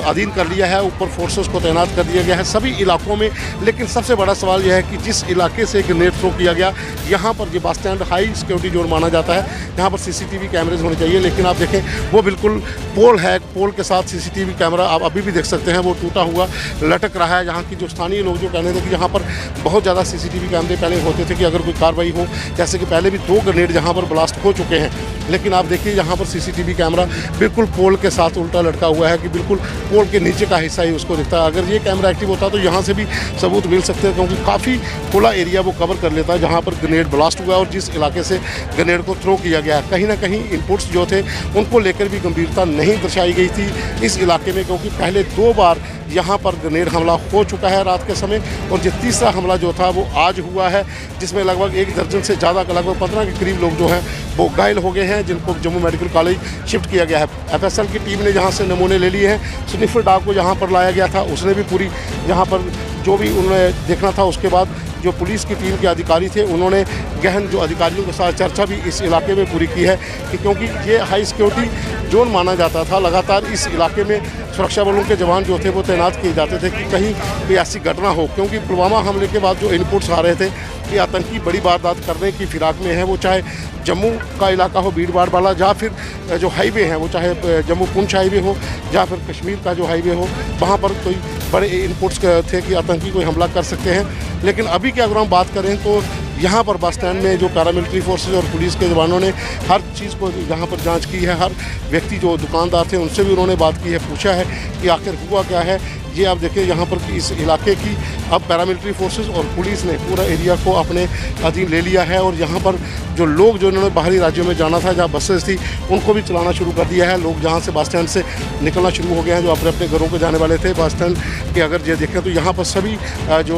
अधीन कर लिया है, ऊपर फोर्सेस को तैनात कर दिया गया है सभी इलाकों में। लेकिन सबसे बड़ा सवाल यह है कि जिस इलाके से ग्रेनेड थ्रो किया गया, यहाँ पर ये bus stand high security zone माना जाता है, यहाँ पर सीसीटीवी कैमरेज होने चाहिए, लेकिन आप देखें वो बिल्कुल पोल है, पोल के साथ सीसीटीवी कैमरा आप अभी भी देख सकते हैं, वो टूटा हुआ लटक रहा है। यहाँ की जो स्थानीय लोग जो कहने थे कि यहाँ पर बहुत ज़्यादा सीसीटीवी कैमरे पहले होते थे कि अगर कोई कार्रवाई हो, जैसे कि पहले भी 2 ग्रेनेड यहाँ पर ब्लास्ट हो चुके हैं, लेकिन आप देखिए यहाँ पर सीसीटीवी कैमरा बिल्कुल पोल के साथ उल्टा लटका हुआ है कि बिल्कुल पोल के नीचे का हिस्सा ही उसको दिखता है। अगर ये कैमरा एक्टिव होता तो यहाँ से भी सबूत मिल सकते हैं, क्योंकि काफ़ी खुला एरिया वो कवर कर लेता है जहाँ पर ग्रेनेड ब्लास्ट हुआ और जिस इलाके से ग्रेनेड को थ्रो किया गया है। कहीं ना कहीं इनपुट्स जो थे उनको लेकर भी गंभीरता नहीं दर्शाई गई थी इस इलाके में, क्योंकि पहले 2 बार यहाँ पर ग्रेनेड हमला हो चुका है रात के समय और ये तीसरा हमला जो था वो आज हुआ है, जिसमें लगभग 1 दर्जन से ज़्यादा, लगभग 15 के करीब लोग जो हैं वो घायल हो गए हैं, जिनको जम्मू मेडिकल कॉलेज शिफ्ट किया गया है। एफएसएल की टीम ने यहाँ से नमूने ले लिए हैं, स्निफर डॉग को यहाँ पर लाया गया था, उसने भी पूरी यहाँ पर जो भी उन्होंने देखना था। उसके बाद जो पुलिस की टीम के अधिकारी थे उन्होंने गहन जो अधिकारियों के साथ चर्चा भी इस इलाके में पूरी की है कि क्योंकि ये हाई सिक्योरिटी जोन माना जाता था, लगातार इस इलाके में सुरक्षा बलों के जवान जो थे वो तैनात किए जाते थे कि कहीं कोई ऐसी घटना हो, क्योंकि पुलवामा हमले के बाद जो इनपुट्स आ रहे थे कि आतंकी बड़ी वारदात करने की फिराक में है, वो चाहे जम्मू का इलाका हो भीड़ भाड़ वाला, या फिर जो हाईवे हैं वो चाहे जम्मू पुंछ हाईवे हो या फिर कश्मीर का जो हाईवे हो, वहाँ पर कोई बड़े इनपुट्स थे कि आतंकी कोई हमला कर सकते हैं। लेकिन अभी की अगर हम बात करें तो यहाँ पर बस स्टैंड में जो पैरामिलिट्री फोर्सेज और पुलिस के जवानों ने हर चीज़ को यहाँ पर जांच की है। हर व्यक्ति जो दुकानदार थे उनसे भी उन्होंने बात की है, पूछा है कि आखिर हुआ क्या है। ये आप देखिए यहाँ पर इस इलाके की अब पैरामिलिट्री फोर्सेस और पुलिस ने पूरा एरिया को अपने अधीन ले लिया है और यहाँ पर जो लोग जो इन्होंने बाहरी राज्यों में जाना था, जहाँ बसेस थी, उनको भी चलाना शुरू कर दिया है। लोग जहाँ से बस स्टैंड से निकलना शुरू हो गए हैं, जो अपने अपने घरों को जाने वाले थे। बस स्टैंड के अगर ये देखें तो यहाँ पर सभी जो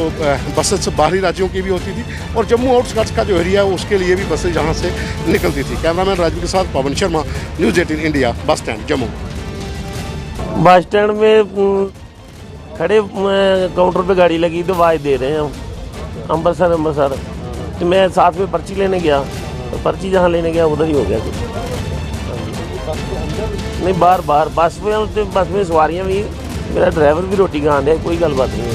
बसेस बाहरी राज्यों की भी होती थी और जम्मू आउटस्कर्ट्स का जो एरिया है उसके लिए भी बसें यहाँ से निकलती थी। कैमरामैन राजू के साथ Pawan Sharma, news 18 India, bus stand Jammu. Bus stand में खड़े काउंटर पे गाड़ी लगी तो आवाज़ दे रहे हैं हम अमृतसर। तो मैं साथ में पर्ची लेने गया, तो पर्ची जहाँ लेने गया उधर ही हो गया कुछ। नहीं बाहर बस में सवारियाँ भी, मेरा ड्राइवर भी रोटी खा रहा है, कोई गलबात नहीं है।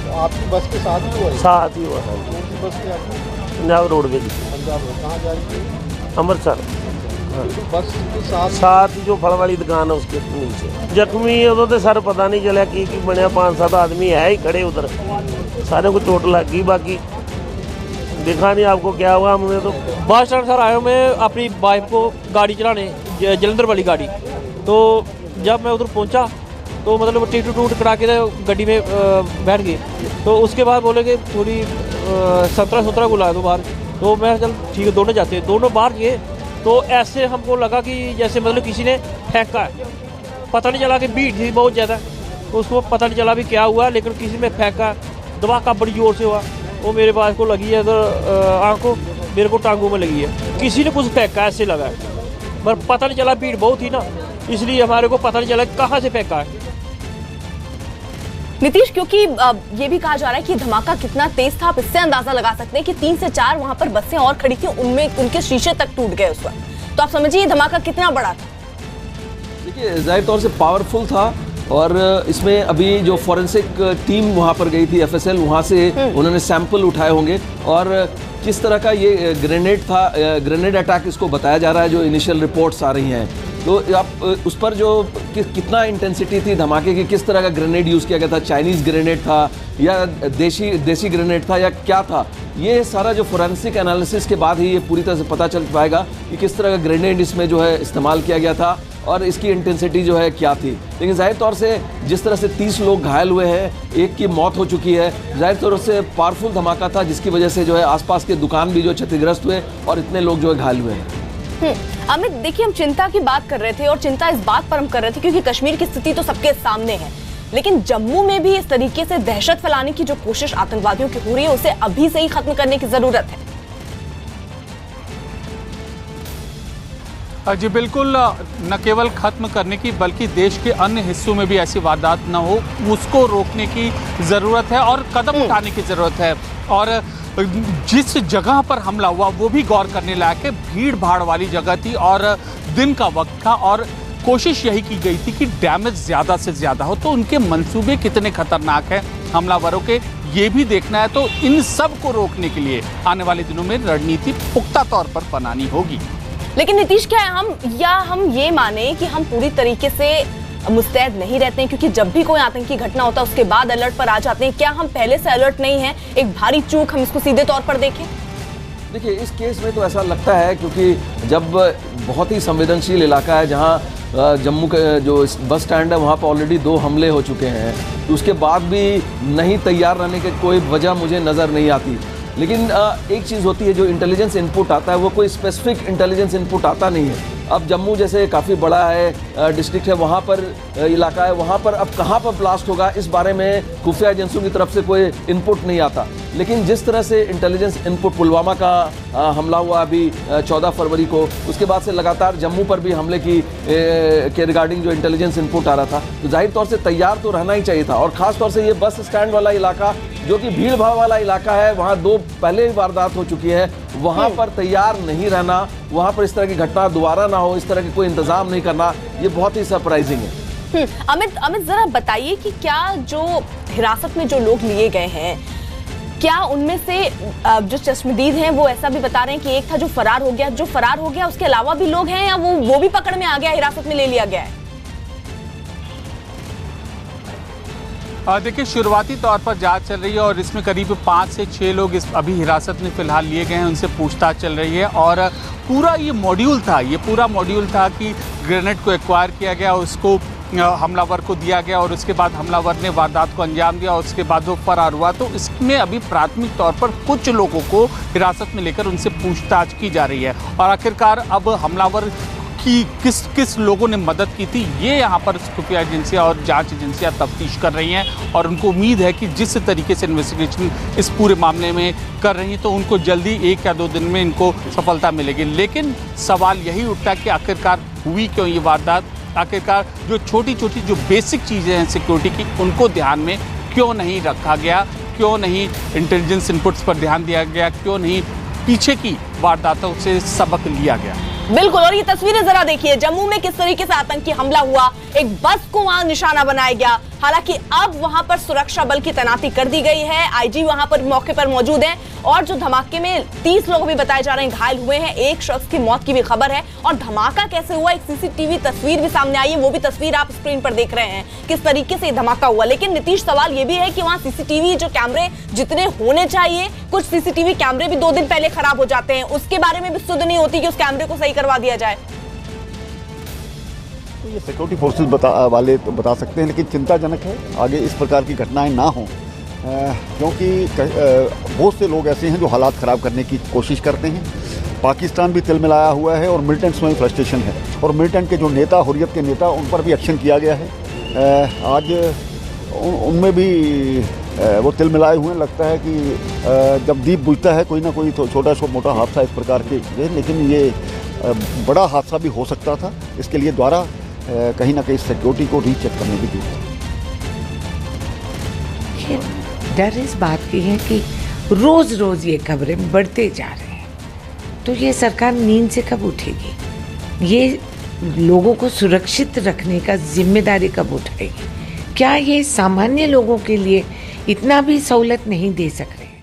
तो आपकी बस के साथ ही हुआ? साथ ही हुआ था। बस के आपकी पंजाब रोडवेज, कहाँ जा रही थी? अमृतसर। बस के साथ जो फल वाली दुकान है उसके नीचे। जख्मी उधर तो सर पता नहीं चला कि बनया, 5-7 आदमी है ही खड़े उधर, सारे को चोट लग गई, बाकी देखा नहीं आपको क्या हुआ। हमने तो बस स्टैंड सर आया, मैं अपनी वाइफ को गाड़ी चलाने, जलंधर वाली गाड़ी, तो जब मैं उधर पहुंचा तो मतलब टिकट टूट करा के गाड़ी में बैठ गई। तो उसके बाद बोले कि थोड़ी 17 को ला दो बाहर, तो मैं चल ठीक है दोनों जाते हैं। दोनों बाहर गए तो ऐसे हमको लगा कि जैसे मतलब किसी ने फेंका है, पता नहीं चला कि भीड़ थी बहुत ज़्यादा, तो उसको पता नहीं चला भी क्या हुआ, लेकिन किसी में फेंका, धमाका बड़ी ज़ोर से हुआ। वो मेरे पास को लगी है इधर आँखों, मेरे को टांगों में लगी है, किसी ने कुछ फेंका ऐसे लगा है, पर पता नहीं चला, भीड़ बहुत थी ना, इसलिए हमारे को पता नहीं चला कहाँ से फेंका है। नीतीश, क्योंकि ये भी कहा जा रहा है कि धमाका कितना तेज था, आप इससे अंदाजा लगा सकते हैं कि 3 से 4 वहां पर बसें और खड़ी थी, उनमें उनके शीशे तक टूट गए उस वक्त। तो आप समझिए धमाका कितना बड़ा था। देखिए जाहिर तौर से पावरफुल था और इसमें अभी जो फॉरेंसिक टीम वहां पर गई थी एफएसएल, वहां से उन्होंने सैंपल उठाए होंगे और किस तरह का ये ग्रेनेड था, ग्रेनेड अटैक इसको बताया जा रहा है, जो इनिशियल रिपोर्ट्स आ रही हैं। तो आप उस पर जो कितना इंटेंसिटी थी धमाके की, किस तरह का ग्रेनेड यूज़ किया गया था, चाइनीज़ ग्रेनेड था या देसी ग्रेनेड था या क्या था, ये सारा जो फोरेंसिक एनालिसिस के बाद ही ये पूरी तरह से पता चल पाएगा कि किस तरह का ग्रेनेड इसमें जो है इस्तेमाल किया गया था और इसकी इंटेंसिटी जो है क्या थी। लेकिन जाहिर तौर से जिस तरह से 30 लोग घायल हुए हैं, एक की मौत हो चुकी है, जाहिर तौर से पावरफुल धमाका था जिसकी वजह से जो है आसपास के दुकान भी जो क्षतिग्रस्त हुए और इतने लोग जो है घायल हुए हैं। अमित, देखिए हम चिंता की बात कर रहे थे और चिंता इस बात पर हम कर रहे थे क्योंकि कश्मीर की स्थिति तो सबके सामने है, लेकिन जम्मू में भी इस तरीके से दहशत फैलाने की जो कोशिश आतंकवादियों की हो रही है उसे अभी से ही खत्म करने की जरूरत है। जी बिल्कुल, न केवल खत्म करने की बल्कि देश के अन्य हिस्सों में भी ऐसी वारदात न हो उसको रोकने की ज़रूरत है और कदम उठाने की ज़रूरत है। और जिस जगह पर हमला हुआ वो भी गौर करने लायक है। भीड़ भाड़ वाली जगह थी और दिन का वक्त था और कोशिश यही की गई थी कि डैमेज ज़्यादा से ज़्यादा हो। तो उनके मंसूबे कितने खतरनाक हैं हमलावरों के, ये भी देखना है। तो इन सब को रोकने के लिए आने वाले दिनों में रणनीति पुख्ता तौर पर बनानी होगी। लेकिन नीतीश, क्या है हम ये माने कि हम पूरी तरीके से मुस्तैद नहीं रहते हैं क्योंकि जब भी कोई आतंकी घटना होता है उसके बाद अलर्ट पर आ जाते हैं? क्या हम पहले से अलर्ट नहीं हैं? एक भारी चूक हम इसको सीधे तौर पर देखें? देखिए, इस केस में तो ऐसा लगता है क्योंकि जब बहुत ही संवेदनशील इलाका है जहां जम्मू के जो बस स्टैंड है वहां पर ऑलरेडी 2 हमले हो चुके हैं, तो उसके बाद भी नहीं तैयार रहने की कोई वजह मुझे नज़र नहीं आती। लेकिन एक चीज़ होती है, जो इंटेलिजेंस इनपुट आता है वो कोई स्पेसिफिक इंटेलिजेंस इनपुट आता नहीं है। अब जम्मू जैसे काफ़ी बड़ा है, डिस्ट्रिक्ट है, वहाँ पर इलाका है, वहाँ पर अब कहाँ पर ब्लास्ट होगा इस बारे में खुफिया एजेंसियों की तरफ से कोई इनपुट नहीं आता। लेकिन जिस तरह से इंटेलिजेंस इनपुट पुलवामा का हमला हुआ अभी 14 फरवरी को, उसके बाद से लगातार जम्मू पर भी हमले के रिगार्डिंग जो इंटेलिजेंस इनपुट आ रहा था, तो जाहिर तौर से तैयार तो रहना ही चाहिए था। और ख़ास तौर से ये बस स्टैंड वाला इलाका जो कि भीड़ भाड़ वाला इलाका है, वहाँ 2 पहले ही वारदात हो चुकी है, वहाँ पर तैयार नहीं रहना, वहाँ पर इस तरह की घटना दोबारा ना हो, इस तरह के कोई इंतजाम नहीं करना, ये बहुत ही सरप्राइजिंग है। अमित जरा बताइए कि क्या जो हिरासत में जो लोग लिए गए हैं, क्या उनमें से जो चश्मदीद हैं वो ऐसा भी बता रहे हैं कि एक था जो फरार हो गया उसके अलावा भी लोग हैं या वो भी पकड़ में आ गया, हिरासत में ले लिया गया है? देखिए, शुरुआती तौर पर जांच चल रही है और इसमें करीब 5 से 6 लोग अभी हिरासत में फिलहाल लिए गए हैं, उनसे पूछताछ चल रही है। और पूरा ये पूरा मॉड्यूल था कि ग्रेनेड को एक्वायर किया गया, उसको हमलावर को दिया गया और उसके बाद हमलावर ने वारदात को अंजाम दिया और उसके बाद वो फरार हुआ। तो इसमें अभी प्राथमिक तौर पर कुछ लोगों को हिरासत में लेकर उनसे पूछताछ की जा रही है और आखिरकार अब हमलावर कि किस लोगों ने मदद की थी, ये यहाँ पर खुफिया एजेंसियाँ और जांच एजेंसियाँ तफ्तीश कर रही हैं और उनको उम्मीद है कि जिस तरीके से इन्वेस्टिगेशन इस पूरे मामले में कर रही हैं तो उनको जल्दी 1 या 2 दिन में इनको सफलता मिलेगी। लेकिन सवाल यही उठता है कि आखिरकार हुई क्यों ये वारदात, आखिरकार जो छोटी छोटी जो बेसिक चीज़ें हैं सिक्योरिटी की उनको ध्यान में क्यों नहीं रखा गया, क्यों नहीं इंटेलिजेंस इनपुट्स पर ध्यान दिया गया, क्यों नहीं पीछे की वारदातों से सबक लिया गया। बिल्कुल, और ये तस्वीरें जरा देखिए, जम्मू में किस तरीके से आतंकी हमला हुआ, एक बस को वहां निशाना बनाया गया। हालांकि अब वहां पर सुरक्षा बल की तैनाती कर दी गई है, आईजी वहां पर मौके पर मौजूद हैं और जो धमाके में 30 लोग भी बताए जा रहे हैं घायल हुए हैं, एक शख्स की मौत की भी खबर है। और धमाका कैसे हुआ, एक सीसीटीवी तस्वीर भी सामने आई है, वो भी तस्वीर आप स्क्रीन पर देख रहे हैं किस तरीके से धमाका हुआ। लेकिन नीतीश, सवाल ये भी है कि वहां सीसीटीवी जो कैमरे जितने होने चाहिए, कुछ सीसीटीवी कैमरे भी 2 दिन पहले खराब हो जाते हैं, उसके बारे में भी सुध नहीं होती कि उस कैमरे को सही करवा दिया जाए। तो ये सिक्योरिटी फोर्सेस वाले तो बता सकते हैं, लेकिन चिंताजनक है आगे इस प्रकार की घटनाएं ना हों, क्योंकि बहुत से लोग ऐसे हैं जो हालात ख़राब करने की कोशिश करते हैं। पाकिस्तान भी तिलमिलाया हुआ है और मिलिटेंट्स में फ्रस्ट्रेशन है और मिलिटेंट के जो नेता, हुर्रियत के नेता, उन पर भी एक्शन किया गया है। आज उनमें भी वो तिलमिलाए हुए। लगता है कि जब दीप बुझता है कोई ना कोई तो छोटा मोटा हादसा इस प्रकार के, लेकिन ये बड़ा हादसा भी हो सकता था। इसके लिए द्वारा कहीं ना कहीं सिक्योरिटी को रीचेक करने की जरूरत है। डर इस बात की है कि रोज रोज ये खबरें बढ़ते जा रहे हैं, तो ये सरकार नींद से कब उठेगी, ये लोगों को सुरक्षित रखने का जिम्मेदारी कब उठाएगी? क्या ये सामान्य लोगों के लिए इतना भी सहूलत नहीं दे सक रहे?